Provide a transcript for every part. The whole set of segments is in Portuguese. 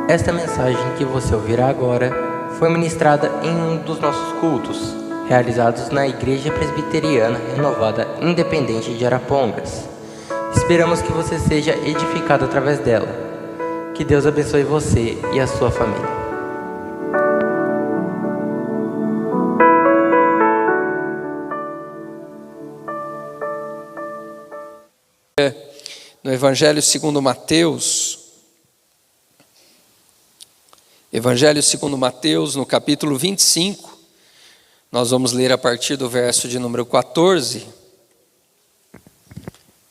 Esta mensagem que você ouvirá agora foi ministrada em um dos nossos cultos, realizados na Igreja Presbiteriana Renovada Independente de Arapongas. Esperamos que você seja edificado através dela. Que Deus abençoe você e a sua família. No Evangelho segundo Mateus, no capítulo 25, nós vamos ler a partir do verso de número 14.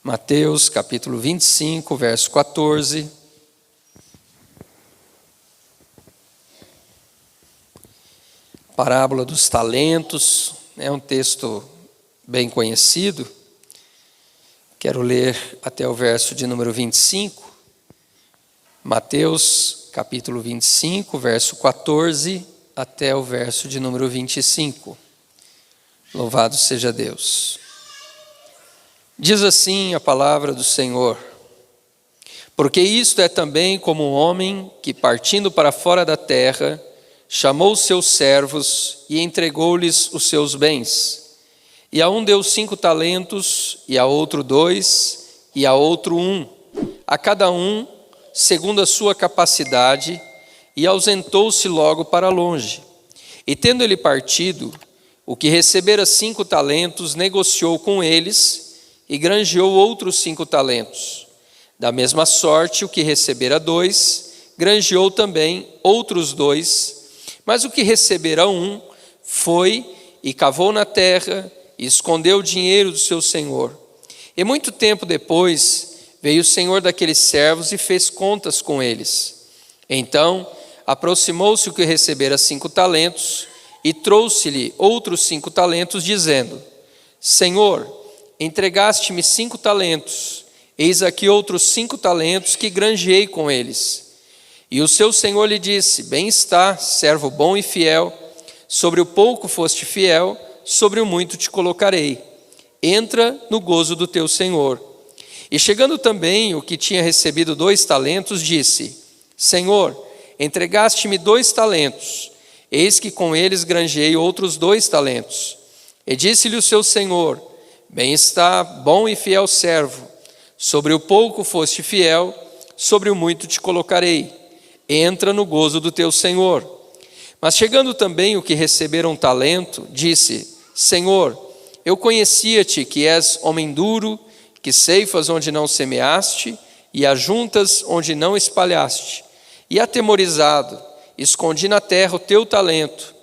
Mateus, capítulo 25, verso 14. Parábola dos talentos, é um texto bem conhecido. Quero ler até o verso de número 25. Mateus, capítulo 25, verso 14, até o verso de número 25. Louvado seja Deus. Diz assim a palavra do Senhor: porque isto é também como um homem que, partindo para fora da terra, chamou os seus servos e entregou-lhes os seus bens. E a um deu 5 talentos, e a outro 2, e a outro 1, a cada um segundo a sua capacidade, e ausentou-se logo para longe. E tendo ele partido, o que recebera 5 talentos negociou com eles, e granjeou outros 5 talentos. Da mesma sorte, o que recebera 2, granjeou também outros 2, mas o que recebera 1, foi e cavou na terra, e escondeu o dinheiro do seu senhor. E muito tempo depois, veio o senhor daqueles servos e fez contas com eles. Então, aproximou-se o que recebera 5 talentos, e trouxe-lhe outros 5 talentos, dizendo: Senhor, entregaste-me 5 talentos, eis aqui outros 5 talentos que granjeei com eles. E o seu senhor lhe disse: Bem está, servo bom e fiel, sobre o pouco foste fiel, sobre o muito te colocarei. Entra no gozo do teu senhor. E chegando também o que tinha recebido 2 talentos, disse: Senhor, entregaste-me 2 talentos, eis que com eles granjeei outros 2 talentos. E disse-lhe o seu senhor: Bem está, bom e fiel servo, sobre o pouco foste fiel, sobre o muito te colocarei. Entra no gozo do teu senhor. Mas chegando também o que receberam 1 talento, disse: Senhor, eu conhecia-te que és homem duro, que ceifas onde não semeaste, e ajuntas onde não espalhaste. E atemorizado, escondi na terra o teu talento.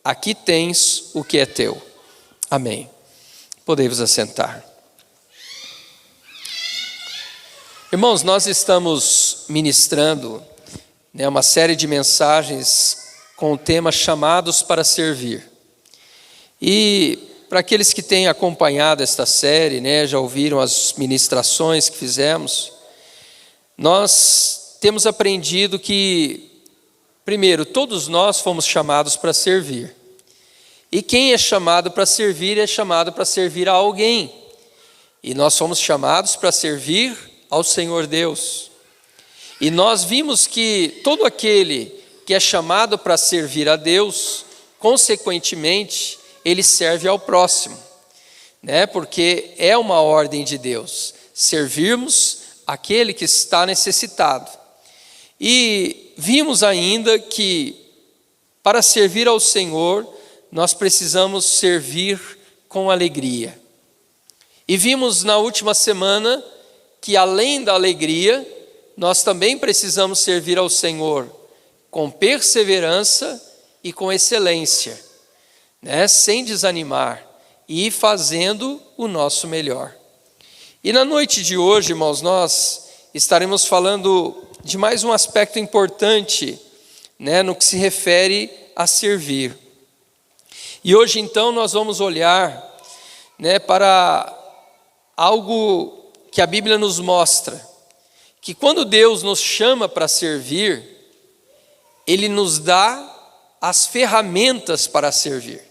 Aqui tens o que é teu. Amém. Podei-vos assentar. Irmãos, nós estamos ministrando uma série de mensagens com o tema Chamados para Servir. E para aqueles que têm acompanhado esta série, já ouviram as ministrações que fizemos, nós temos aprendido que, primeiro, todos nós fomos chamados para servir. E quem é chamado para servir é chamado para servir a alguém. E nós fomos chamados para servir ao Senhor Deus. E nós vimos que todo aquele que é chamado para servir a Deus, consequentemente, ele serve ao próximo, porque é uma ordem de Deus, servirmos aquele que está necessitado. E vimos ainda que para servir ao Senhor, nós precisamos servir com alegria. E vimos na última semana que além da alegria, nós também precisamos servir ao Senhor com perseverança e com excelência, sem desanimar e fazendo o nosso melhor. E na noite de hoje, irmãos, nós estaremos falando de mais um aspecto importante, no que se refere a servir. E hoje então nós vamos olhar, para algo que a Bíblia nos mostra, que quando Deus nos chama para servir, Ele nos dá as ferramentas para servir.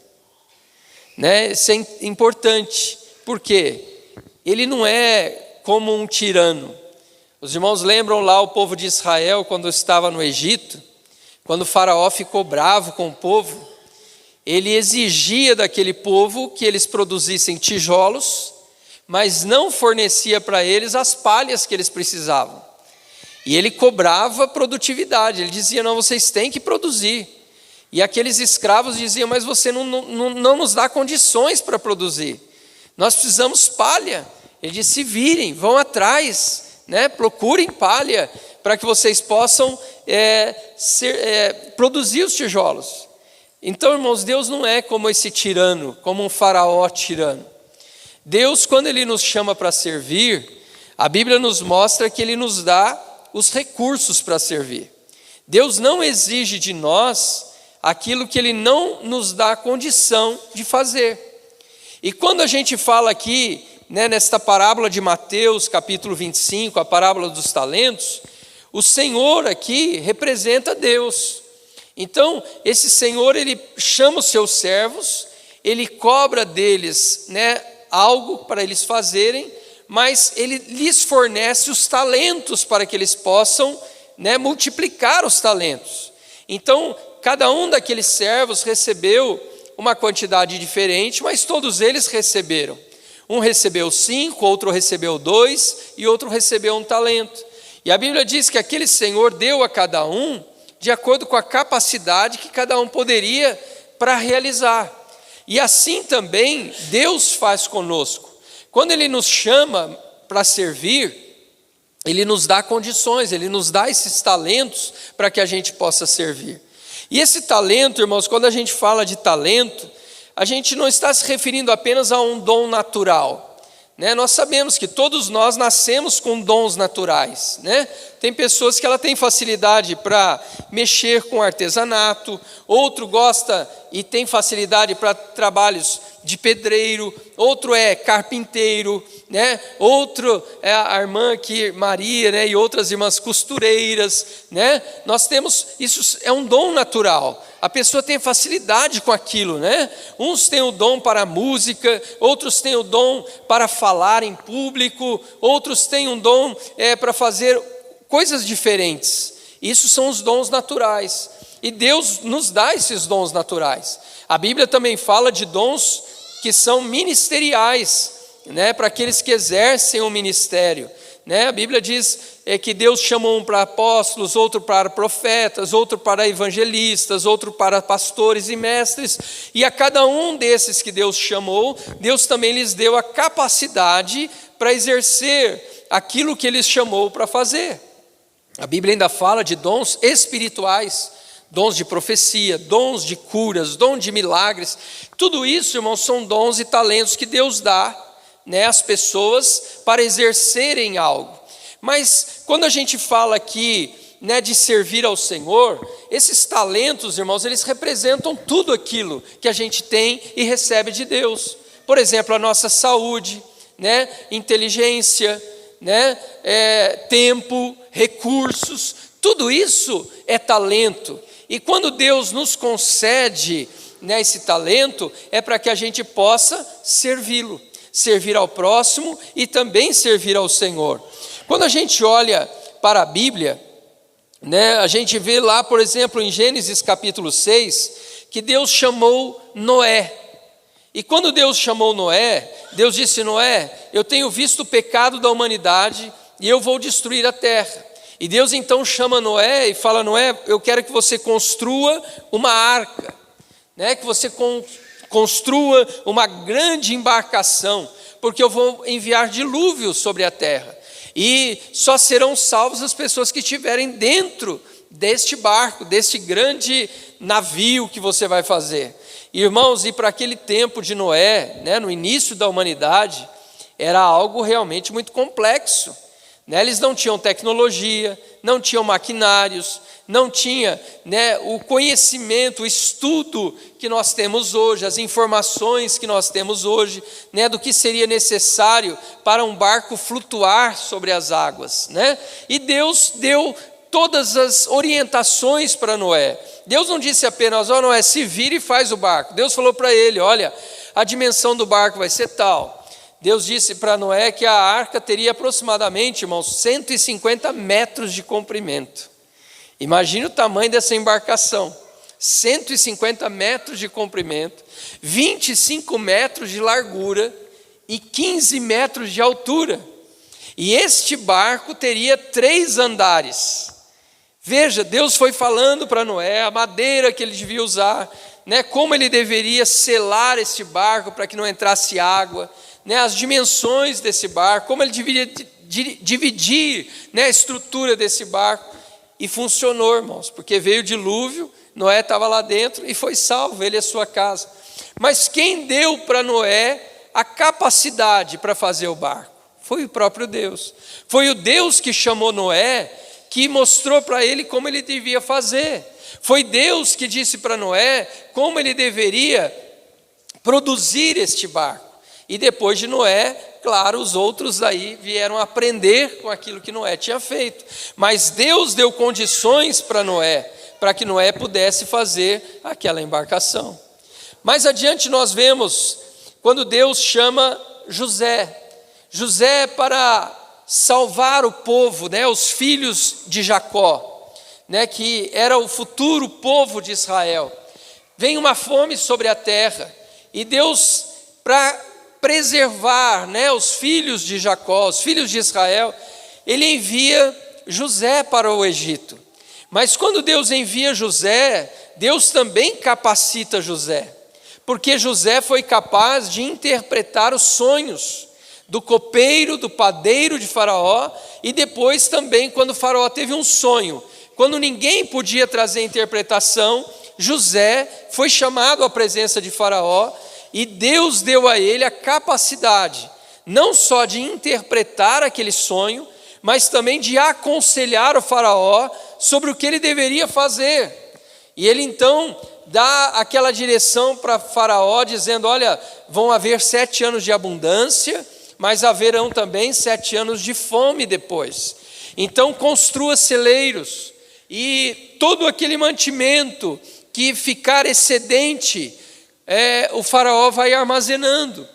Isso é importante, porque Ele não é como um tirano. Os irmãos lembram lá o povo de Israel quando estava no Egito, quando o faraó ficou bravo com o povo, ele exigia daquele povo que eles produzissem tijolos, mas não fornecia para eles as palhas que eles precisavam. E ele cobrava produtividade, ele dizia, não, vocês têm que produzir. E aqueles escravos diziam, mas você não nos dá condições para produzir. Nós precisamos palha. Ele disse, se virem, vão atrás, né? Procurem palha para que vocês possam produzir os tijolos. Então, irmãos, Deus não é como esse tirano, como um faraó tirano. Deus, quando Ele nos chama para servir, a Bíblia nos mostra que Ele nos dá os recursos para servir. Deus não exige de nós aquilo que Ele não nos dá a condição de fazer. E quando a gente fala aqui, né, nesta parábola de Mateus, capítulo 25, a parábola dos talentos, o Senhor aqui representa Deus. Então, esse Senhor, Ele chama os seus servos, Ele cobra deles, né, algo para eles fazerem, mas Ele lhes fornece os talentos para que eles possam, né, multiplicar os talentos. Então, cada um daqueles servos recebeu uma quantidade diferente, mas todos eles receberam. Um recebeu 5, outro recebeu 2 e outro recebeu 1 talento. E a Bíblia diz que aquele Senhor deu a cada um de acordo com a capacidade que cada um poderia para realizar. E assim também Deus faz conosco. Quando Ele nos chama para servir, Ele nos dá condições, Ele nos dá esses talentos para que a gente possa servir. E esse talento, irmãos, quando a gente fala de talento, a gente não está se referindo apenas a um dom natural. Né? Nós sabemos que todos nós nascemos com dons naturais. Né? Tem pessoas que ela tem facilidade para mexer com artesanato, outro gosta e tem facilidade para trabalhos de pedreiro, outro é carpinteiro, né? Outro é a irmã aqui, Maria, né? E outras irmãs costureiras. Né? Nós temos, isso é um dom natural. A pessoa tem facilidade com aquilo, né? Uns têm o dom para a música, outros têm o dom para falar em público, outros têm um dom para fazer coisas diferentes. Isso são os dons naturais. E Deus nos dá esses dons naturais. A Bíblia também fala de dons que são ministeriais, né? Para aqueles que exercem o ministério. Né? A Bíblia diz que Deus chamou um para apóstolos, outro para profetas, outro para evangelistas, outro para pastores e mestres, e a cada um desses que Deus chamou, Deus também lhes deu a capacidade para exercer aquilo que Ele chamou para fazer. A Bíblia ainda fala de dons espirituais, dons de profecia, dons de curas, dons de milagres. Tudo isso, irmãos, são dons e talentos que Deus dá, né, às pessoas para exercerem algo. Mas quando a gente fala aqui, né, de servir ao Senhor, esses talentos, irmãos, eles representam tudo aquilo que a gente tem e recebe de Deus. Por exemplo, a nossa saúde, né, inteligência, né, tempo, recursos, tudo isso é talento. E quando Deus nos concede, né, esse talento, é para que a gente possa servi-lo, servir ao próximo e também servir ao Senhor. Quando a gente olha para a Bíblia, né, a gente vê lá, por exemplo, em Gênesis capítulo 6, que Deus chamou Noé. E quando Deus chamou Noé, Deus disse: Noé, eu tenho visto o pecado da humanidade e eu vou destruir a terra. E Deus então chama Noé e fala: Noé, eu quero que você construa uma arca, né, que você construa uma grande embarcação, porque eu vou enviar dilúvio sobre a terra. E só serão salvos as pessoas que estiverem dentro deste barco, deste grande navio que você vai fazer. Irmãos, e para aquele tempo de Noé, né, no início da humanidade, era algo realmente muito complexo. Né? Eles não tinham tecnologia, não tinham maquinários, não tinha, né, o conhecimento, o estudo que nós temos hoje, as informações que nós temos hoje, né, do que seria necessário para um barco flutuar sobre as águas. Né? E Deus deu todas as orientações para Noé. Deus não disse apenas: ó, Noé, se vira e faz o barco. Deus falou para ele: olha, a dimensão do barco vai ser tal. Deus disse para Noé que a arca teria aproximadamente, irmãos, 150 metros de comprimento. Imagine o tamanho dessa embarcação, 150 metros de comprimento, 25 metros de largura e 15 metros de altura. E este barco teria 3 andares. Veja, Deus foi falando para Noé a madeira que ele devia usar, como ele deveria selar este barco para que não entrasse água, as dimensões desse barco, como ele deveria dividir a estrutura desse barco. E funcionou, irmãos, porque veio o dilúvio, Noé estava lá dentro e foi salvo, ele e a sua casa. Mas quem deu para Noé a capacidade para fazer o barco? Foi o próprio Deus. Foi o Deus que chamou Noé, que mostrou para ele como ele devia fazer. Foi Deus que disse para Noé como ele deveria produzir este barco. E depois de Noé, claro, os outros aí vieram aprender com aquilo que Noé tinha feito. Mas Deus deu condições para Noé, para que Noé pudesse fazer aquela embarcação. Mais adiante nós vemos quando Deus chama José. José para salvar o povo, os filhos de Jacó, que era o futuro povo de Israel. Vem uma fome sobre a terra e Deus, para preservar os filhos de Jacó, os filhos de Israel, ele envia José para o Egito. Mas quando Deus envia José, Deus também capacita José, porque José foi capaz de interpretar os sonhos do copeiro, do padeiro de Faraó, e depois também quando Faraó teve um sonho, quando ninguém podia trazer interpretação, José foi chamado à presença de Faraó, e Deus deu a ele a capacidade, não só de interpretar aquele sonho, mas também de aconselhar o Faraó sobre o que ele deveria fazer. E ele então dá aquela direção para Faraó, dizendo: olha, vão haver 7 anos de abundância, mas haverão também 7 anos de fome depois. Então construa celeiros, e todo aquele mantimento que ficar excedente, o Faraó vai armazenando,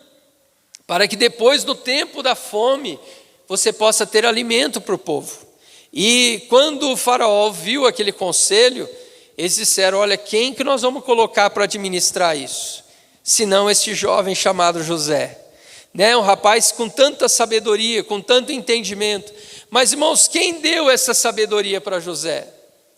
para que depois, no tempo da fome, você possa ter alimento para o povo. E quando o Faraó viu aquele conselho, eles disseram: olha, quem que nós vamos colocar para administrar isso? Senão este jovem chamado José, um rapaz com tanta sabedoria, com tanto entendimento. Mas, irmãos, quem deu essa sabedoria para José?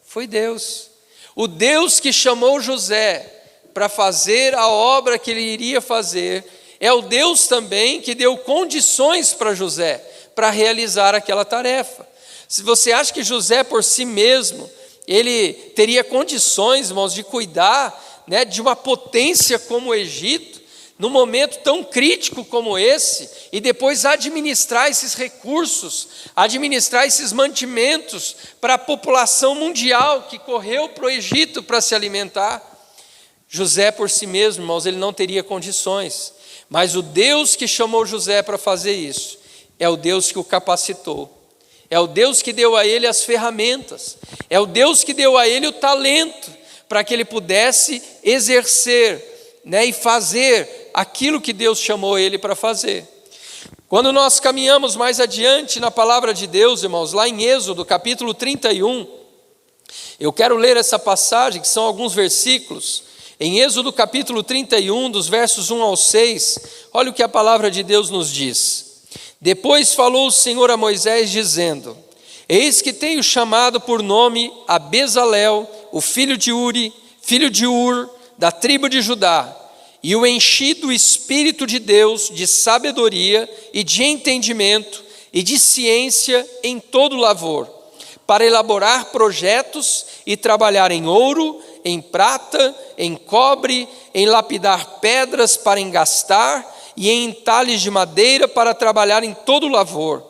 Foi Deus. O Deus que chamou José para fazer a obra que ele iria fazer, é o Deus também que deu condições para José, para realizar aquela tarefa. Se você acha que José por si mesmo, ele teria condições, irmãos, de cuidar de uma potência como o Egito, num momento tão crítico como esse, e depois administrar esses recursos, administrar esses mantimentos para a população mundial que correu para o Egito para se alimentar? José por si mesmo, irmãos, ele não teria condições, mas o Deus que chamou José para fazer isso, é o Deus que o capacitou, é o Deus que deu a ele as ferramentas, é o Deus que deu a ele o talento, para que ele pudesse exercer e fazer aquilo que Deus chamou ele para fazer. Quando nós caminhamos mais adiante na palavra de Deus, irmãos, lá em Êxodo capítulo 31, eu quero ler essa passagem, que são alguns versículos. Em Êxodo capítulo 31, dos versos 1 ao 6, olha o que a palavra de Deus nos diz. Depois falou o Senhor a Moisés, dizendo: eis que tenho chamado por nome a Bezalel, o filho de Uri, filho de Ur, da tribo de Judá, e o enchi do Espírito de Deus, de sabedoria e de entendimento e de ciência em todo lavor, para elaborar projetos e trabalhar em ouro, em prata, em cobre, em lapidar pedras para engastar e em entalhes de madeira para trabalhar em todo lavor.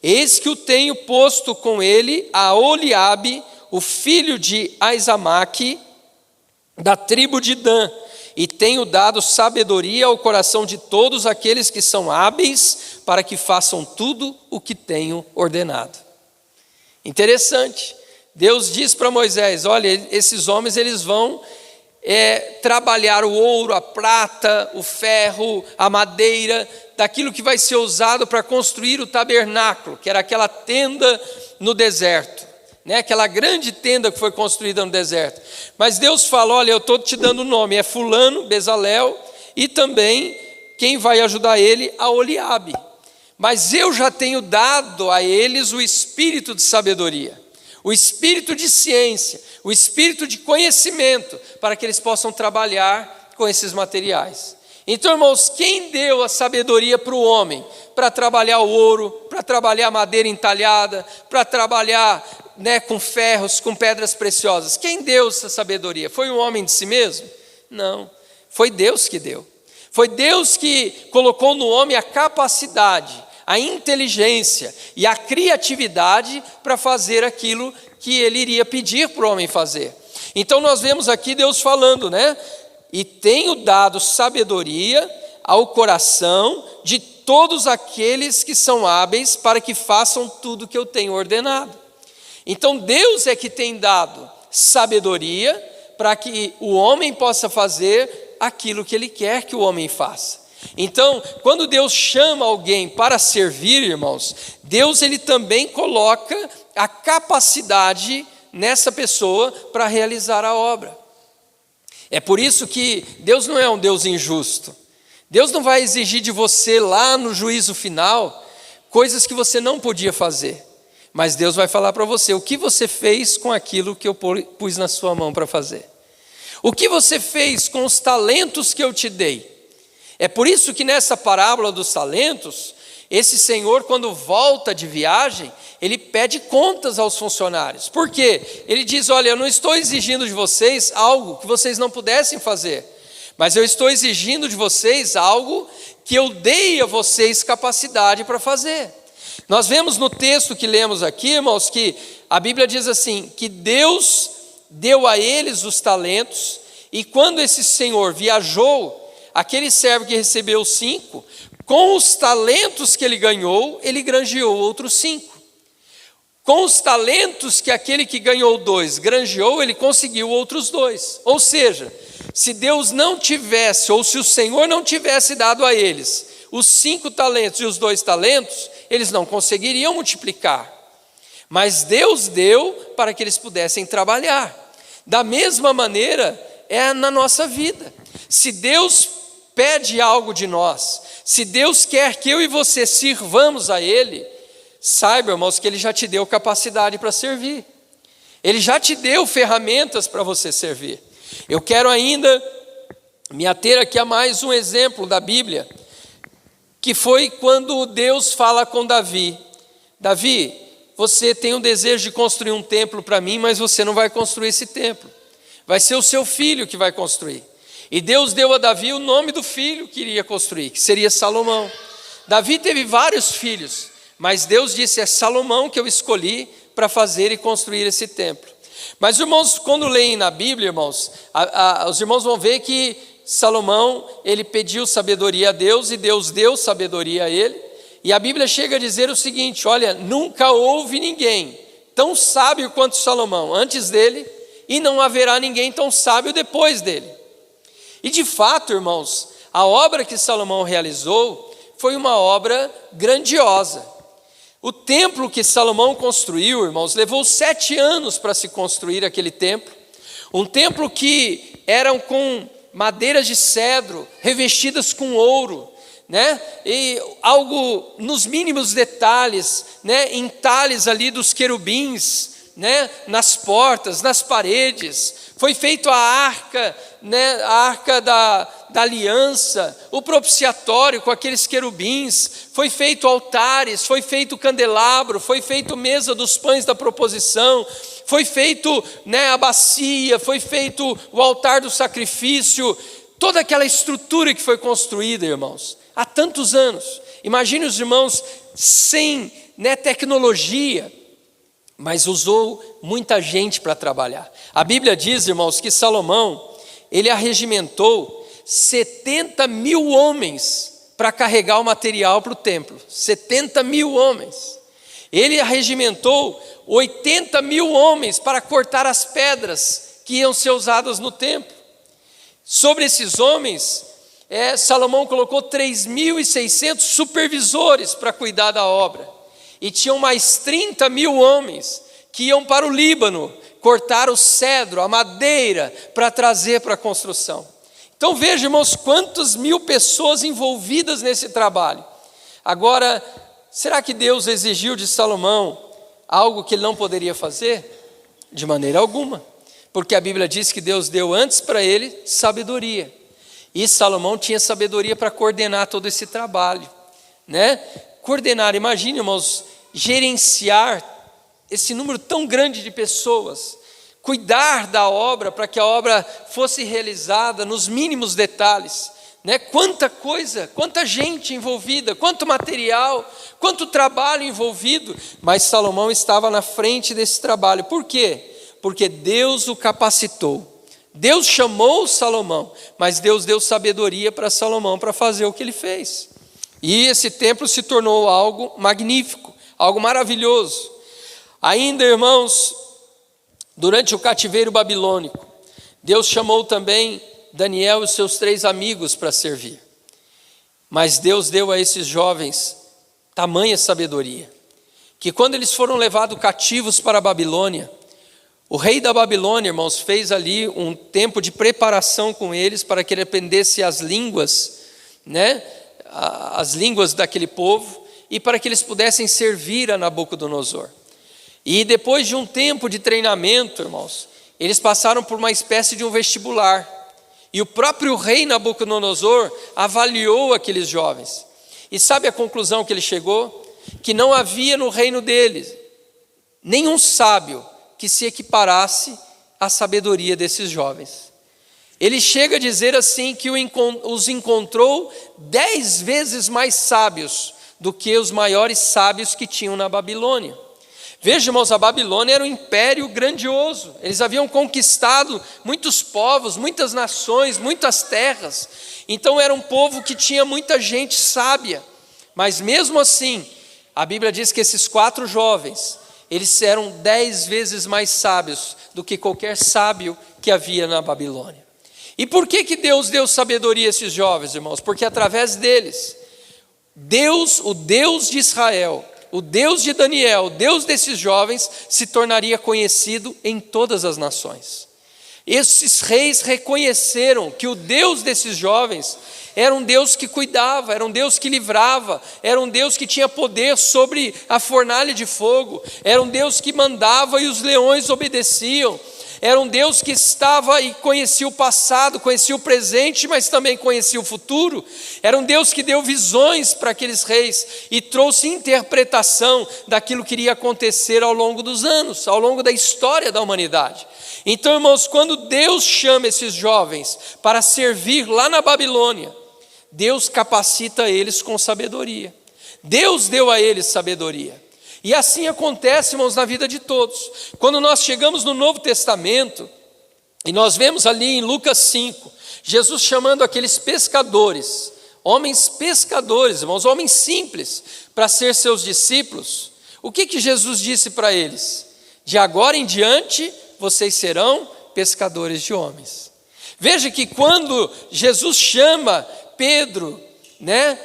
Eis que o tenho posto com ele a Oliabe, o filho de Aizamaque, da tribo de Dan, e tenho dado sabedoria ao coração de todos aqueles que são hábeis, para que façam tudo o que tenho ordenado. Interessante. Deus diz para Moisés: olha, esses homens eles vão trabalhar o ouro, a prata, o ferro, a madeira, daquilo que vai ser usado para construir o tabernáculo, que era aquela tenda no deserto, né? Aquela grande tenda que foi construída no deserto. Mas Deus fala: olha, eu estou te dando o nome, é fulano, Bezalel, e também quem vai ajudar ele, a Oliabe. Mas eu já tenho dado a eles o espírito de sabedoria, o espírito de ciência, o espírito de conhecimento, para que eles possam trabalhar com esses materiais. Então, irmãos, quem deu a sabedoria para o homem? Para trabalhar o ouro, para trabalhar a madeira entalhada, para trabalhar, né, com ferros, com pedras preciosas. Quem deu essa sabedoria? Foi um homem de si mesmo? Não, foi Deus que deu. Foi Deus que colocou no homem a capacidade, a inteligência e a criatividade para fazer aquilo que ele iria pedir para o homem fazer. Então nós vemos aqui Deus falando, né? E tenho dado sabedoria ao coração de todos aqueles que são hábeis para que façam tudo o que eu tenho ordenado. Então Deus é que tem dado sabedoria para que o homem possa fazer aquilo que ele quer que o homem faça. Então, quando Deus chama alguém para servir, irmãos, Deus ele também coloca a capacidade nessa pessoa para realizar a obra. É por isso que Deus não é um Deus injusto. Deus não vai exigir de você lá no juízo final coisas que você não podia fazer. Mas Deus vai falar para você o que você fez com aquilo que eu pus na sua mão para fazer. O que você fez com os talentos que eu te dei. É por isso que nessa parábola dos talentos, esse senhor, quando volta de viagem, ele pede contas aos funcionários. Por quê? Ele diz: olha, eu não estou exigindo de vocês algo que vocês não pudessem fazer, mas eu estou exigindo de vocês algo que eu dei a vocês capacidade para fazer. Nós vemos no texto que lemos aqui, irmãos, que a Bíblia diz assim, que Deus deu a eles os talentos, e quando esse senhor viajou, aquele servo que recebeu 5, com os talentos que ele ganhou, ele granjeou outros 5. Com os talentos que aquele que ganhou 2 granjeou, ele conseguiu outros 2. Ou seja, se Deus não tivesse, ou se o Senhor não tivesse dado a eles os 5 talentos e os 2 talentos, eles não conseguiriam multiplicar. Mas Deus deu para que eles pudessem trabalhar. Da mesma maneira é na nossa vida. Se Deus pede algo de nós, se Deus quer que eu e você sirvamos a Ele, saiba, irmãos, que Ele já te deu capacidade para servir. Ele já te deu ferramentas para você servir. Eu quero ainda me ater aqui a mais um exemplo da Bíblia, que foi quando Deus fala com Davi. Davi, você tem um desejo de construir um templo para mim, mas você não vai construir esse templo. Vai ser o seu filho que vai construir. E Deus deu a Davi o nome do filho que iria construir, que seria Salomão. Davi teve vários filhos, mas Deus disse: é Salomão que eu escolhi para fazer e construir esse templo. Mas, irmãos, quando leem na Bíblia, irmãos, os irmãos vão ver que Salomão, ele pediu sabedoria a Deus e Deus deu sabedoria a ele. E a Bíblia chega a dizer o seguinte: olha, nunca houve ninguém tão sábio quanto Salomão antes dele, e não haverá ninguém tão sábio depois dele. E de fato, irmãos, a obra que Salomão realizou foi uma obra grandiosa. O templo que Salomão construiu, irmãos, levou 7 anos para se construir aquele templo. Um templo que eram com madeiras de cedro, revestidas com ouro, né? E algo nos mínimos detalhes, né? Entalhes ali dos querubins, né? Nas portas, nas paredes. Foi feito a arca, né? A arca da aliança, o propiciatório com aqueles querubins, foi feito altares, foi feito candelabro, foi feito mesa dos pães da proposição, foi feito, né, a bacia, foi feito o altar do sacrifício, toda aquela estrutura que foi construída, irmãos, há tantos anos. Imagine os irmãos sem, né, tecnologia, mas usou muita gente para trabalhar. A Bíblia diz, irmãos, que Salomão, ele arregimentou 70 mil homens para carregar o material para o templo. 70 mil homens. Ele arregimentou 80 mil homens para cortar as pedras que iam ser usadas no templo. Sobre esses homens, Salomão colocou 3.600 supervisores para cuidar da obra. E tinham mais 30.000 homens que iam para o Líbano cortar o cedro, a madeira, para trazer para a construção. Então veja, irmãos, quantas mil pessoas envolvidas nesse trabalho. Agora, será que Deus exigiu de Salomão algo que ele não poderia fazer? De maneira alguma, porque a Bíblia diz que Deus deu antes para ele sabedoria, e Salomão tinha sabedoria para coordenar todo esse trabalho, né? Coordenar, imagine, irmãos, gerenciar esse número tão grande de pessoas, cuidar da obra para que a obra fosse realizada nos mínimos detalhes, né? Quanta coisa, quanta gente envolvida, quanto material, quanto trabalho envolvido, mas Salomão estava na frente desse trabalho. Por quê? Porque Deus o capacitou. Deus chamou Salomão, mas Deus deu sabedoria para Salomão para fazer o que ele fez. E esse templo se tornou algo magnífico, algo maravilhoso. Ainda, irmãos, durante o cativeiro babilônico, Deus chamou também Daniel e os seus 3 amigos para servir. Mas Deus deu a esses jovens tamanha sabedoria, que quando eles foram levados cativos para a Babilônia, o rei da Babilônia, irmãos, fez ali um tempo de preparação com eles para que ele aprendesse as línguas, né? As línguas daquele povo, e para que eles pudessem servir a Nabucodonosor. E depois de um tempo de treinamento, irmãos, eles passaram por uma espécie de um vestibular. E o próprio rei Nabucodonosor avaliou aqueles jovens. E sabe a conclusão que ele chegou? Que não havia no reino deles nenhum sábio que se equiparasse à sabedoria desses jovens. Ele chega a dizer assim que os encontrou 10 vezes mais sábios do que os maiores sábios que tinham na Babilônia. Veja, irmãos, a Babilônia era um império grandioso. Eles haviam conquistado muitos povos, muitas nações, muitas terras. Então era um povo que tinha muita gente sábia. Mas mesmo assim, a Bíblia diz que esses 4 jovens, eles eram 10 vezes mais sábios do que qualquer sábio que havia na Babilônia. E por que Deus deu sabedoria a esses jovens, irmãos? Porque através deles, Deus, o Deus de Israel, o Deus de Daniel, o Deus desses jovens, se tornaria conhecido em todas as nações. Esses reis reconheceram que o Deus desses jovens era um Deus que cuidava, era um Deus que livrava, era um Deus que tinha poder sobre a fornalha de fogo, era um Deus que mandava e os leões obedeciam, era um Deus que estava e conhecia o passado, conhecia o presente, mas também conhecia o futuro. Era um Deus que deu visões para aqueles reis e trouxe interpretação daquilo que iria acontecer ao longo dos anos, ao longo da história da humanidade. Então, irmãos, quando Deus chama esses jovens para servir lá na Babilônia, Deus capacita eles com sabedoria. Deus deu a eles sabedoria. E assim acontece, irmãos, na vida de todos. Quando nós chegamos no Novo Testamento, e nós vemos ali em Lucas 5, Jesus chamando aqueles pescadores, homens pescadores, irmãos, homens simples, para ser seus discípulos. O que Jesus disse para eles? De agora em diante, vocês serão pescadores de homens. Veja que quando Jesus chama Pedro, né,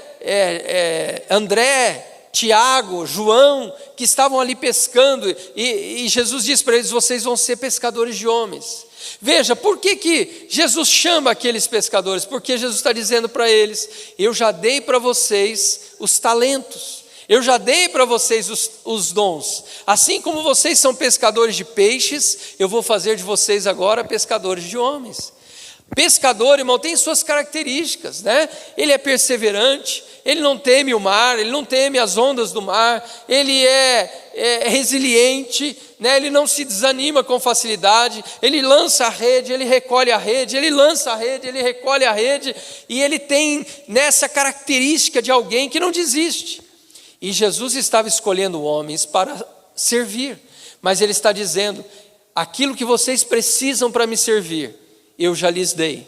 André, Tiago, João, que estavam ali pescando, e Jesus diz para eles: vocês vão ser pescadores de homens. Veja, por que Jesus chama aqueles pescadores? Porque Jesus está dizendo para eles: eu já dei para vocês os talentos, eu já dei para vocês os dons. Assim como vocês são pescadores de peixes, eu vou fazer de vocês agora pescadores de homens. Pescador, irmão, tem suas características, né? Ele é perseverante, ele não teme o mar, ele não teme as ondas do mar, ele é resiliente, né? Ele não se desanima com facilidade, ele lança a rede, ele recolhe a rede, ele lança a rede, ele recolhe a rede, e ele tem nessa característica de alguém que não desiste. E Jesus estava escolhendo homens para servir, mas ele está dizendo: aquilo que vocês precisam para me servir, eu já lhes dei.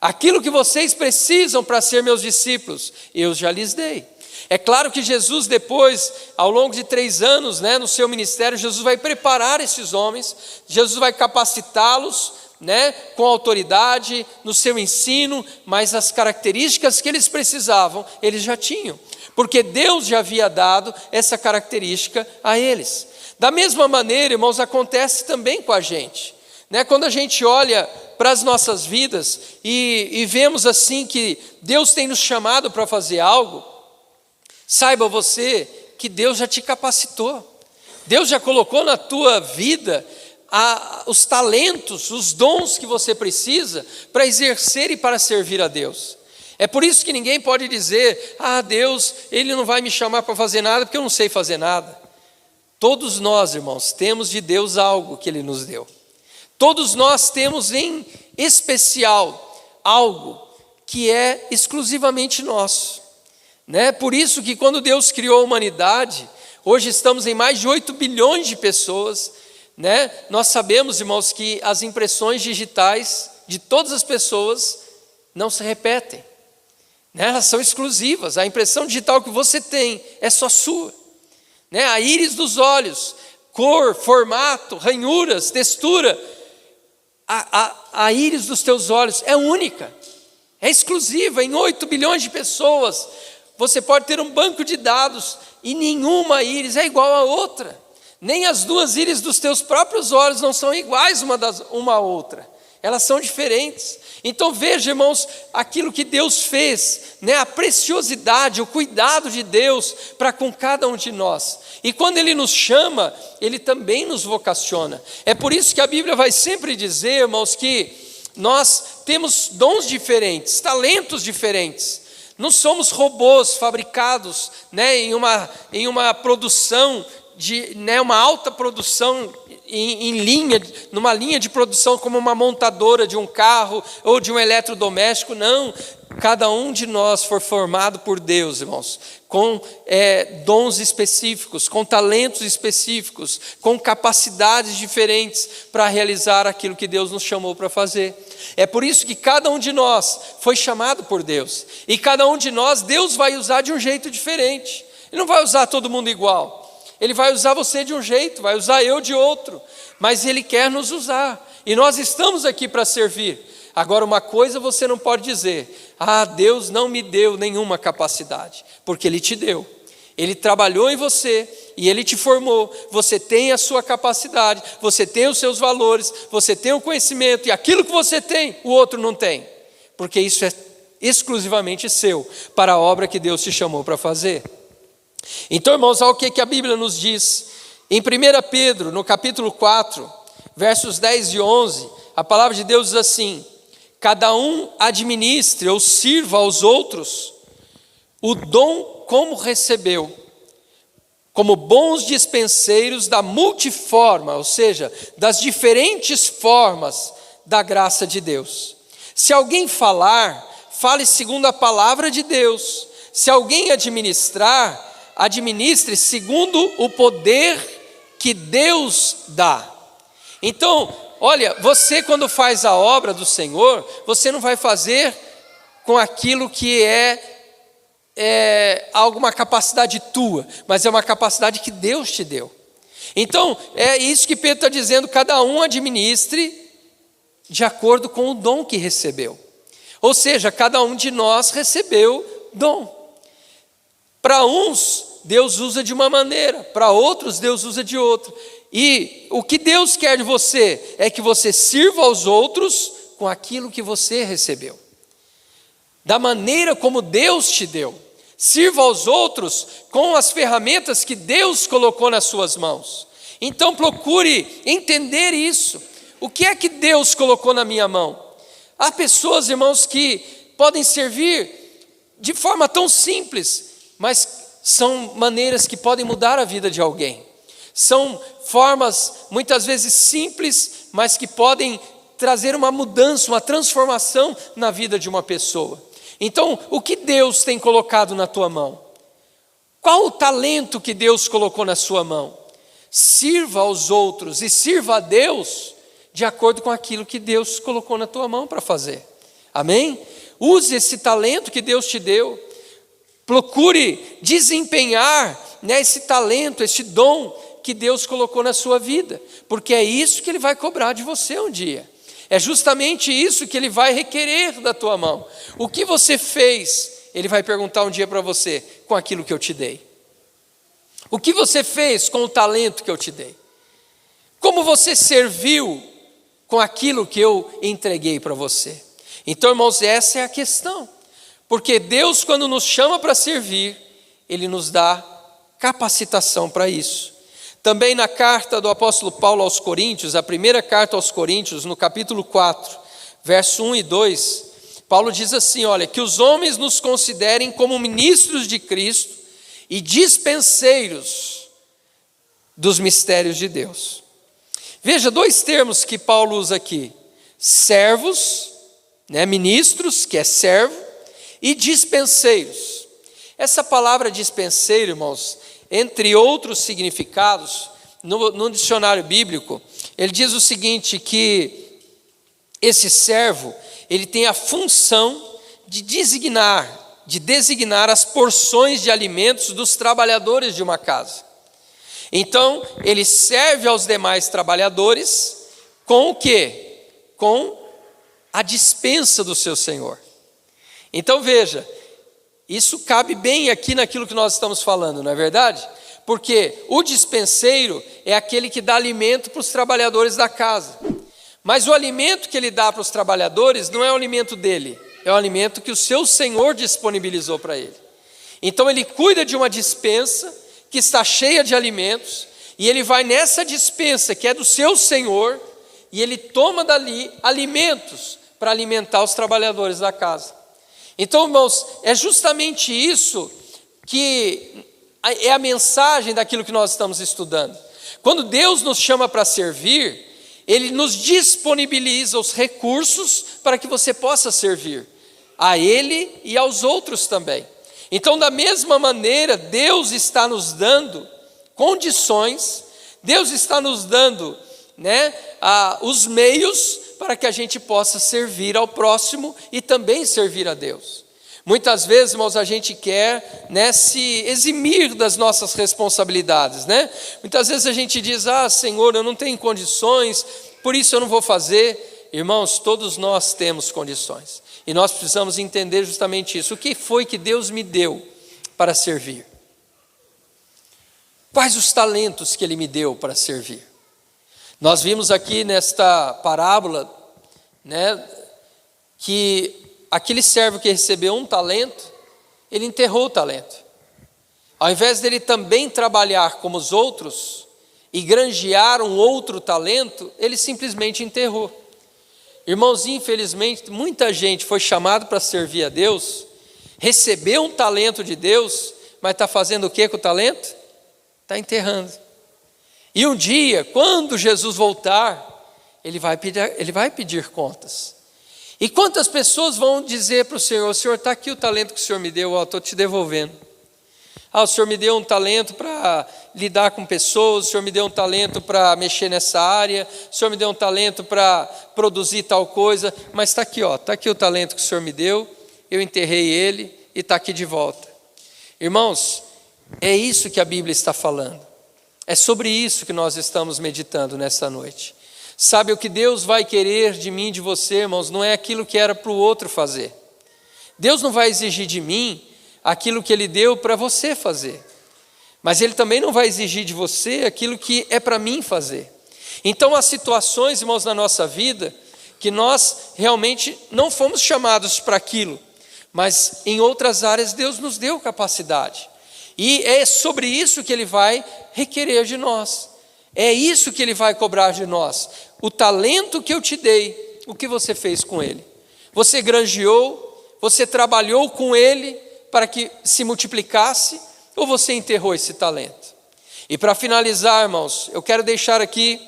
Aquilo que vocês precisam para ser meus discípulos, eu já lhes dei. É claro que Jesus depois, ao longo de 3 anos, né, no seu ministério, Jesus vai preparar esses homens, Jesus vai capacitá-los, né, com autoridade no seu ensino, mas as características que eles precisavam, eles já tinham, porque Deus já havia dado essa característica a eles. Da mesma maneira, irmãos, acontece também com a gente, né? Quando a gente olha para as nossas vidas e vemos assim que Deus tem nos chamado para fazer algo, saiba você que Deus já te capacitou, Deus já colocou na tua vida os talentos, os dons que você precisa para exercer e para servir a Deus. É por isso que ninguém pode dizer: Deus, Ele não vai me chamar para fazer nada porque eu não sei fazer nada. Todos nós, irmãos, temos de Deus algo que Ele nos deu. Todos nós temos em especial algo que é exclusivamente nosso, né? Por isso que quando Deus criou a humanidade, hoje estamos em mais de 8 bilhões de pessoas, né? Nós sabemos, irmãos, que as impressões digitais de todas as pessoas não se repetem, né? Elas são exclusivas. A impressão digital que você tem é só sua, né? A íris dos olhos, cor, formato, ranhuras, textura, a íris dos teus olhos é única, é exclusiva. Em 8 bilhões de pessoas, você pode ter um banco de dados e nenhuma íris é igual a outra. Nem as duas íris dos teus próprios olhos não são iguais uma à outra. Elas são diferentes. Então veja, irmãos, aquilo que Deus fez, né? A preciosidade, o cuidado de Deus para com cada um de nós. E quando Ele nos chama, Ele também nos vocaciona. É por isso que a Bíblia vai sempre dizer, irmãos, que nós temos dons diferentes, talentos diferentes. Não somos robôs fabricados, né, em uma produção uma alta produção em linha, numa linha de produção como uma montadora de um carro ou de um eletrodoméstico. Não, cada um de nós foi formado por Deus, irmãos, com dons específicos, com talentos específicos, com capacidades diferentes para realizar aquilo que Deus nos chamou para fazer. É por isso que cada um de nós foi chamado por Deus, e cada um de nós Deus vai usar de um jeito diferente. Ele não vai usar todo mundo igual. Ele vai usar você de um jeito, vai usar eu de outro, mas Ele quer nos usar, e nós estamos aqui para servir. Agora, uma coisa você não pode dizer: Deus não me deu nenhuma capacidade, porque Ele te deu. Ele trabalhou em você e Ele te formou. Você tem a sua capacidade, você tem os seus valores, você tem o conhecimento, e aquilo que você tem, o outro não tem, porque isso é exclusivamente seu, para a obra que Deus te chamou para fazer. Então, irmãos, olha o que a Bíblia nos diz. Em 1 Pedro, no capítulo 4, versos 10 e 11, a palavra de Deus diz assim: cada um administre ou sirva aos outros o dom como recebeu, como bons dispenseiros da multiforma, ou seja, das diferentes formas da graça de Deus. Se alguém falar, fale segundo a palavra de Deus. Se alguém administrar, administre segundo o poder que Deus dá. Então, olha, você quando faz a obra do Senhor, você não vai fazer com aquilo que é alguma capacidade tua, mas é uma capacidade que Deus te deu. Então, é isso que Pedro está dizendo: cada um administre de acordo com o dom que recebeu. Ou seja, cada um de nós recebeu dom. Para uns, Deus usa de uma maneira, para outros, Deus usa de outra. E o que Deus quer de você é que você sirva aos outros com aquilo que você recebeu, da maneira como Deus te deu. Sirva aos outros com as ferramentas que Deus colocou nas suas mãos. Então procure entender isso. O que é que Deus colocou na minha mão? Há pessoas, irmãos, que podem servir de forma tão simples, mas são maneiras que podem mudar a vida de alguém. São formas muitas vezes simples, mas que podem trazer uma mudança, uma transformação na vida de uma pessoa. Então, o que Deus tem colocado na tua mão? Qual o talento que Deus colocou na sua mão? Sirva aos outros e sirva a Deus de acordo com aquilo que Deus colocou na tua mão para fazer. Amém? Use esse talento que Deus te deu. Procure desempenhar, esse talento, esse dom que Deus colocou na sua vida, porque é isso que Ele vai cobrar de você um dia. É justamente isso que Ele vai requerer da tua mão. O que você fez, Ele vai perguntar um dia para você, com aquilo que eu te dei. O que você fez com o talento que eu te dei? Como você serviu com aquilo que eu entreguei para você? Então, irmãos, essa é a questão. Porque Deus, quando nos chama para servir, Ele nos dá capacitação para isso. Também na carta do apóstolo Paulo aos Coríntios, a primeira carta aos Coríntios, no capítulo 4, verso 1 e 2, Paulo diz assim, olha, que os homens nos considerem como ministros de Cristo e dispenseiros dos mistérios de Deus. Veja, dois termos que Paulo usa aqui, servos, ministros, que é servo, e dispenseiros. Essa palavra dispenseiro, irmãos, entre outros significados, no dicionário bíblico, ele diz o seguinte, que esse servo, ele tem a função de designar as porções de alimentos dos trabalhadores de uma casa. Então, ele serve aos demais trabalhadores com o quê? Com a dispensa do seu senhor. Então veja, isso cabe bem aqui naquilo que nós estamos falando, não é verdade? Porque o dispenseiro é aquele que dá alimento para os trabalhadores da casa. Mas o alimento que ele dá para os trabalhadores não é o alimento dele, é o alimento que o seu senhor disponibilizou para ele. Então ele cuida de uma dispensa que está cheia de alimentos, e ele vai nessa dispensa que é do seu senhor, e ele toma dali alimentos para alimentar os trabalhadores da casa. Então, irmãos, é justamente isso que é a mensagem daquilo que nós estamos estudando. Quando Deus nos chama para servir, Ele nos disponibiliza os recursos para que você possa servir a Ele e aos outros também. Então, da mesma maneira, Deus está nos dando condições, Deus está nos dando os meios para que a gente possa servir ao próximo e também servir a Deus. Muitas vezes, irmãos, a gente quer se eximir das nossas responsabilidades, Muitas vezes a gente diz, Senhor, eu não tenho condições, por isso eu não vou fazer. Irmãos, todos nós temos condições, e nós precisamos entender justamente isso. O que foi que Deus me deu para servir? Quais os talentos que Ele me deu para servir? Nós vimos aqui nesta parábola, que aquele servo que recebeu um talento, ele enterrou o talento. Ao invés dele também trabalhar como os outros e granjear um outro talento, ele simplesmente enterrou. Irmãos, infelizmente, muita gente foi chamado para servir a Deus, recebeu um talento de Deus, mas está fazendo o que com o talento? Está enterrando. E um dia, quando Jesus voltar, Ele vai pedir contas. E quantas pessoas vão dizer para o Senhor, está aqui o talento que o Senhor me deu, estou te devolvendo. O Senhor me deu um talento para lidar com pessoas, o Senhor me deu um talento para mexer nessa área, o Senhor me deu um talento para produzir tal coisa, mas está aqui, está aqui o talento que o Senhor me deu, eu enterrei ele e está aqui de volta. Irmãos, é isso que a Bíblia está falando. É sobre isso que nós estamos meditando nessa noite. Sabe, o que Deus vai querer de mim e de você, irmãos, não é aquilo que era para o outro fazer. Deus não vai exigir de mim aquilo que Ele deu para você fazer. Mas Ele também não vai exigir de você aquilo que é para mim fazer. Então há situações, irmãos, na nossa vida, que nós realmente não fomos chamados para aquilo. Mas em outras áreas Deus nos deu capacidade. E é sobre isso que Ele vai requerer de nós. É isso que Ele vai cobrar de nós. O talento que eu te dei, o que você fez com ele? Você granjeou, você trabalhou com ele para que se multiplicasse, ou você enterrou esse talento? E para finalizar, irmãos, eu quero deixar aqui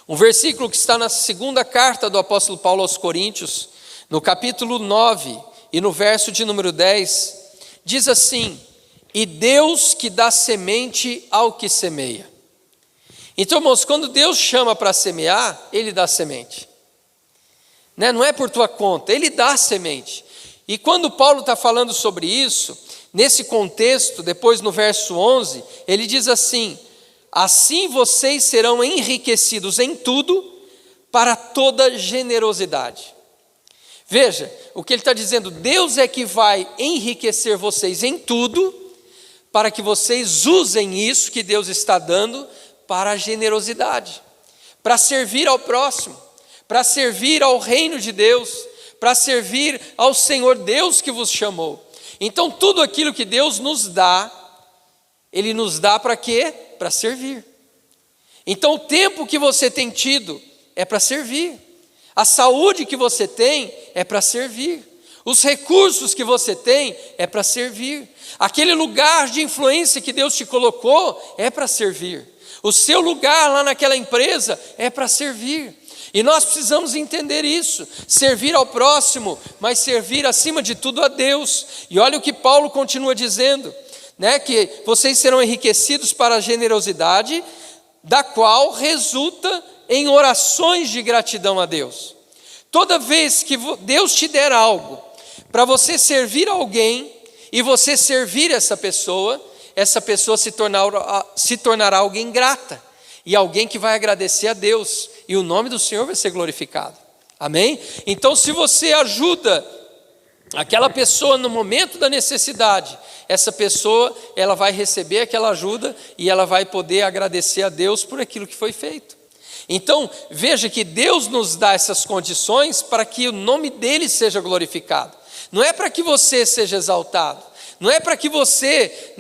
um versículo que está na segunda carta do apóstolo Paulo aos Coríntios, no capítulo 9 e no verso de número 10, diz assim: e Deus que dá semente ao que semeia. Então, irmãos, quando Deus chama para semear, Ele dá semente. Não é por tua conta, Ele dá semente. E quando Paulo está falando sobre isso, nesse contexto, depois no verso 11, ele diz assim: assim vocês serão enriquecidos em tudo, para toda generosidade. Veja, o que ele está dizendo, Deus é que vai enriquecer vocês em tudo, para que vocês usem isso que Deus está dando para a generosidade, para servir ao próximo, para servir ao reino de Deus, para servir ao Senhor Deus que vos chamou. Então tudo aquilo que Deus nos dá, Ele nos dá para quê? Para servir. Então o tempo que você tem tido é para servir. A saúde que você tem é para servir. Os recursos que você tem é para servir. Aquele lugar de influência que Deus te colocou é para servir. O seu lugar lá naquela empresa é para servir. E nós precisamos entender isso, servir ao próximo, mas servir acima de tudo a Deus. E olha o que Paulo continua dizendo, né, que vocês serão enriquecidos para a generosidade, da qual resulta em orações de gratidão a Deus. Toda vez que Deus te der algo, para você servir alguém, e você servir essa pessoa se tornará alguém grata, e alguém que vai agradecer a Deus, e o nome do Senhor vai ser glorificado, amém? Então se você ajuda aquela pessoa no momento da necessidade, essa pessoa, ela vai receber aquela ajuda, e ela vai poder agradecer a Deus por aquilo que foi feito. Então veja que Deus nos dá essas condições para que o nome dele seja glorificado, não é para que você seja exaltado, não é para que você,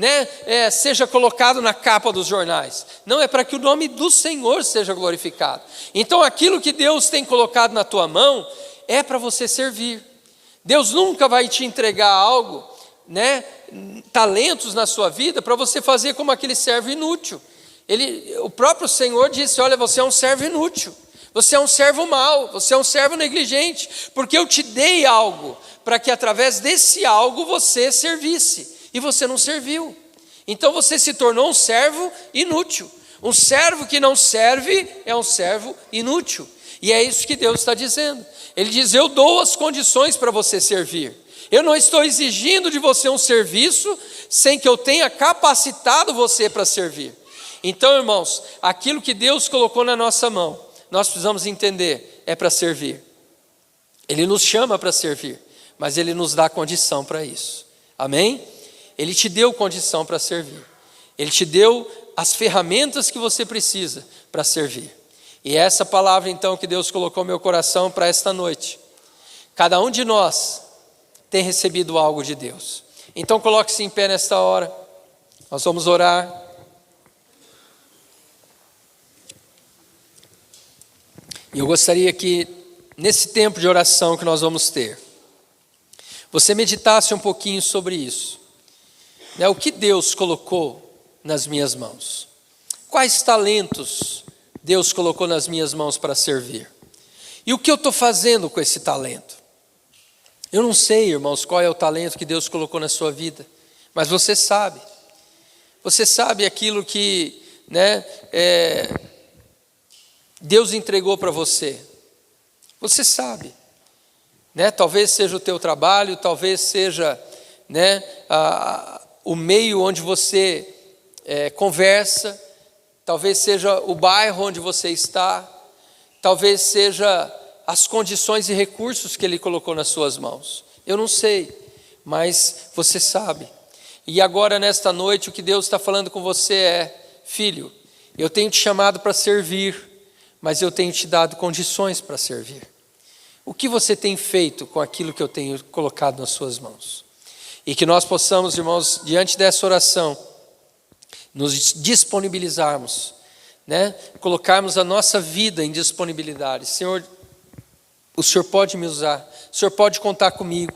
seja colocado na capa dos jornais, não, é para que o nome do Senhor seja glorificado. Então aquilo que Deus tem colocado na tua mão é para você servir. Deus nunca vai te entregar algo, talentos na sua vida para você fazer como aquele servo inútil. O próprio Senhor disse, olha, você é um servo inútil, você é um servo mau, você é um servo negligente, porque eu te dei algo, para que através desse algo você servisse, e você não serviu. Então você se tornou um servo inútil. Um servo que não serve é um servo inútil. E é isso que Deus está dizendo. Ele diz, eu dou as condições para você servir. Eu não estou exigindo de você um serviço sem que eu tenha capacitado você para servir. Então, irmãos, aquilo que Deus colocou na nossa mão, nós precisamos entender, é para servir. Ele nos chama para servir, mas Ele nos dá condição para isso, amém? Ele te deu condição para servir, Ele te deu as ferramentas que você precisa para servir. E essa palavra então que Deus colocou no meu coração para esta noite. Cada um de nós tem recebido algo de Deus. Então coloque-se em pé nesta hora, nós vamos orar. E eu gostaria que nesse tempo de oração que nós vamos ter, você meditasse um pouquinho sobre isso, o que Deus colocou nas minhas mãos, quais talentos Deus colocou nas minhas mãos para servir, e o que eu estou fazendo com esse talento. Eu não sei, irmãos, qual é o talento que Deus colocou na sua vida, mas você sabe aquilo que Deus entregou para você, você sabe. Talvez seja o teu trabalho, talvez seja o meio onde você conversa, talvez seja o bairro onde você está, talvez seja as condições e recursos que Ele colocou nas suas mãos. Eu não sei, mas você sabe. E agora nesta noite o que Deus está falando com você é, filho, eu tenho te chamado para servir, mas eu tenho te dado condições para servir. O que você tem feito com aquilo que eu tenho colocado nas suas mãos? E que nós possamos, irmãos, diante dessa oração, nos disponibilizarmos, colocarmos a nossa vida em disponibilidade. Senhor, o Senhor pode me usar, o Senhor pode contar comigo,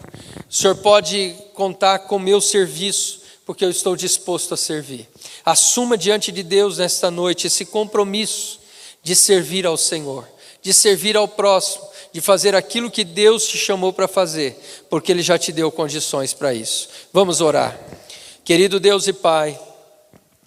o Senhor pode contar com o meu serviço, porque eu estou disposto a servir. Assuma diante de Deus nesta noite esse compromisso de servir ao Senhor, de servir ao próximo, de fazer aquilo que Deus te chamou para fazer, porque Ele já te deu condições para isso. Vamos orar. Querido Deus e Pai,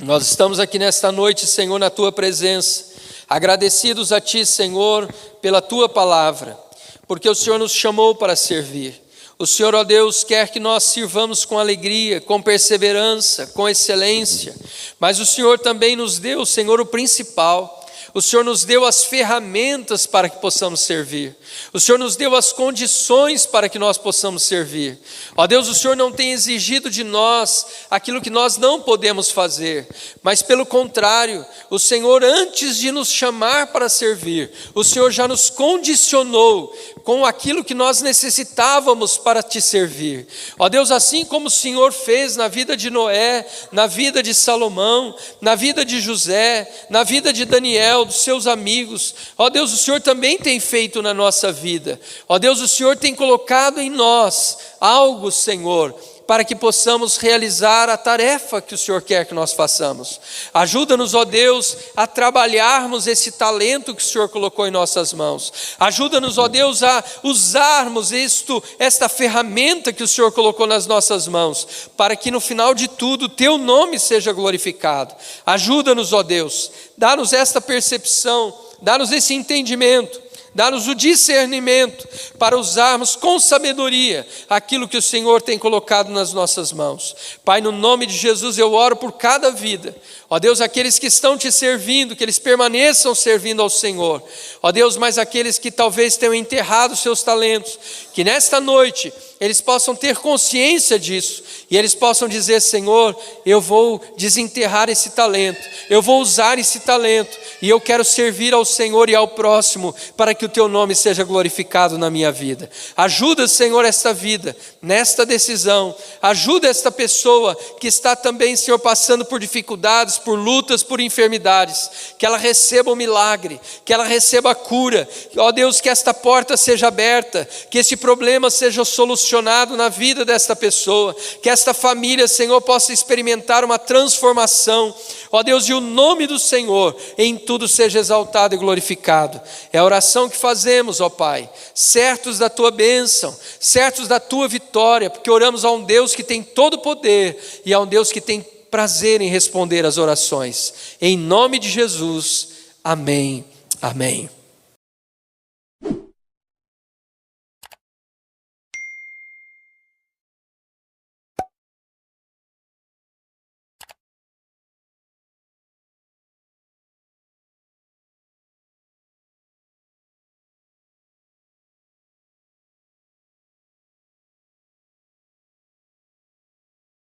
nós estamos aqui nesta noite, Senhor, na Tua presença, agradecidos a Ti, Senhor, pela Tua palavra, porque o Senhor nos chamou para servir. O Senhor, ó Deus, quer que nós sirvamos com alegria, com perseverança, com excelência, mas o Senhor também nos deu, Senhor, o principal. O Senhor nos deu as ferramentas para que possamos servir. O Senhor nos deu as condições para que nós possamos servir. Ó Deus, o Senhor não tem exigido de nós aquilo que nós não podemos fazer, mas pelo contrário, o Senhor, antes de nos chamar para servir, o Senhor já nos condicionou com aquilo que nós necessitávamos para te servir. Ó Deus, assim como o Senhor fez na vida de Noé, na vida de Salomão, na vida de José, na vida de Daniel, dos seus amigos, ó Deus, o Senhor também tem feito na nossa vida. Ó Deus, o Senhor tem colocado em nós algo, Senhor, para que possamos realizar a tarefa que o Senhor quer que nós façamos. Ajuda-nos, ó Deus, a trabalharmos esse talento que o Senhor colocou em nossas mãos. Ajuda-nos, ó Deus, a usarmos esta ferramenta que o Senhor colocou nas nossas mãos, para que no final de tudo teu nome seja glorificado. Ajuda-nos, ó Deus, dá-nos esta percepção, dá-nos esse entendimento, dá-nos o discernimento para usarmos com sabedoria aquilo que o Senhor tem colocado nas nossas mãos. Pai, no nome de Jesus eu oro por cada vida. Ó Deus, aqueles que estão te servindo, que eles permaneçam servindo ao Senhor. Ó Deus, mas aqueles que talvez tenham enterrado seus talentos, que nesta noite eles possam ter consciência disso e eles possam dizer: Senhor, eu vou desenterrar esse talento, eu vou usar esse talento e eu quero servir ao Senhor e ao próximo para que o teu nome seja glorificado na minha vida. Ajuda, Senhor, esta vida, nesta decisão. Ajuda esta pessoa que está também, Senhor, passando por dificuldades, por lutas, por enfermidades, que ela receba o milagre, que ela receba a cura. Ó Deus, que esta porta seja aberta, que este problema seja solucionado na vida desta pessoa, que esta família, Senhor, possa experimentar uma transformação. Ó Deus, e o nome do Senhor em tudo seja exaltado e glorificado. É a oração que fazemos, ó Pai, certos da tua bênção, certos da tua vitória, porque oramos a um Deus que tem todo o poder e a um Deus que tem prazer em responder às orações. Em nome de Jesus, amém, amém.